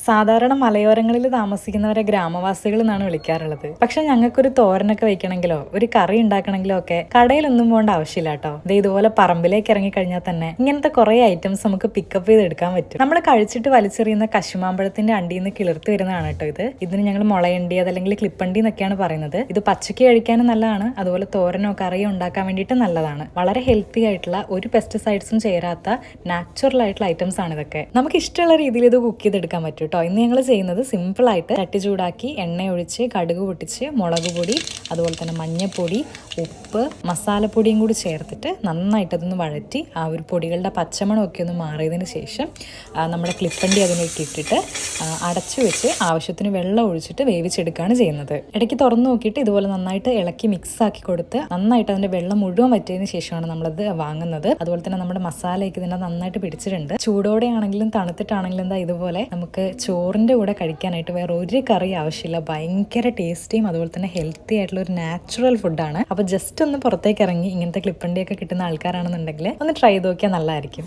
സാധാരണ മലയോരങ്ങളിൽ താമസിക്കുന്നവരെ ഗ്രാമവാസികൾ എന്നാണ് വിളിക്കാറുള്ളത്. പക്ഷെ ഞങ്ങൾക്കൊരു തോരനൊക്കെ വെക്കണമെങ്കിലോ ഒരു കറി ഉണ്ടാക്കണമെങ്കിലോ ഒക്കെ കടയിലൊന്നും പോകേണ്ട ആവശ്യമില്ല കേട്ടോ. ഇതുപോലെ പറമ്പിലേക്ക് ഇറങ്ങി കഴിഞ്ഞാൽ തന്നെ ഇങ്ങനത്തെ കുറെ ഐറ്റംസ് നമുക്ക് പിക്കപ്പ് ചെയ്ത് എടുക്കാൻ പറ്റും. നമ്മൾ കഴിച്ചിട്ട് വലിച്ചെറിയുന്ന കശുമാമ്പഴത്തിന്റെ അണ്ടിയിൽ നിന്ന് കിളിർത്ത് വരുന്നതാണ് കേട്ടോ ഇതിന് ഞങ്ങൾ മുളയണ്ടി അതല്ലെങ്കിൽ ക്ലിപ്പണ്ടി എന്നൊക്കെയാണ് പറയുന്നത്. ഇത് പച്ചക്ക് കഴിക്കാനും നല്ലതാണ്, അതുപോലെ തോരനോ കറിയോ ഉണ്ടാക്കാൻ വേണ്ടിയിട്ട് നല്ലതാണ്. വളരെ ഹെൽത്തി ആയിട്ടുള്ള ഒരു പെസ്റ്റിസൈഡ്സും ചേരാത്ത നാച്ചുറൽ ആയിട്ടുള്ള ഐറ്റംസ് ആണ് ഇതൊക്കെ. നമുക്ക് ഇഷ്ടമുള്ള രീതിയിൽ ഇത് കുക്ക് ചെയ്തെടുക്കാൻ പറ്റും കേട്ടോ. ഇന്ന് ഞങ്ങൾ ചെയ്യുന്നത് സിമ്പിൾ ആയിട്ട് ചട്ടി ചൂടാക്കി എണ്ണ ഒഴിച്ച് കടുക് പൊട്ടിച്ച് മുളക് പൊടി അതുപോലെ തന്നെ മഞ്ഞൾപ്പൊടി ഉപ്പ് മസാലപ്പൊടിയും കൂടി ചേർത്തിട്ട് നന്നായിട്ട് അതൊന്ന് വഴറ്റി ആ ഒരു പൊടികളുടെ പച്ചമണമൊക്കെ ഒന്ന് മാറിയതിന് ശേഷം നമ്മുടെ ക്ലിപ്പണ്ടി അതിലേക്ക് ഇട്ടിട്ട് അടച്ചു വെച്ച് ആവശ്യത്തിന് വെള്ളം ഒഴിച്ചിട്ട് വേവിച്ചെടുക്കുകയാണ് ചെയ്യുന്നത്. ഇടയ്ക്ക് തുറന്നു നോക്കിയിട്ട് ഇതുപോലെ നന്നായിട്ട് ഇളക്കി മിക്സ് ആക്കി കൊടുത്ത് നന്നായിട്ട് അതിന്റെ വെള്ളം മുഴുവൻ വറ്റിയതിന് ശേഷമാണ് നമ്മളത് വാങ്ങുന്നത്. അതുപോലെ തന്നെ നമ്മുടെ മസാലയൊക്കെ ഇതിനെ നന്നായിട്ട് പിടിച്ചിട്ടുണ്ട്. ചൂടോടെ ആണെങ്കിലും തണുത്തിട്ടാണെങ്കിലും എന്താ ഇതുപോലെ നമുക്ക് ചോറിന്റെ കൂടെ കഴിക്കാനായിട്ട് വേറെ ഒരു കറി ആവശ്യമില്ല. ഭയങ്കര ടേസ്റ്റിയും അതുപോലെ തന്നെ ഹെൽത്തി ആയിട്ടുള്ള ഒരു നാച്ചുറൽ ഫുഡാണ്. അപ്പോൾ ജസ്റ്റ് ഒന്ന് പുറത്തേക്ക് ഇറങ്ങി ഇങ്ങനത്തെ ക്ലിപ്പണ്ടിയൊക്കെ കിട്ടുന്ന ആൾക്കാരാണെന്നുണ്ടെങ്കിൽ ഒന്ന് ട്രൈ ചെയ്ത് നോക്കിയാൽ നല്ലതായിരിക്കും.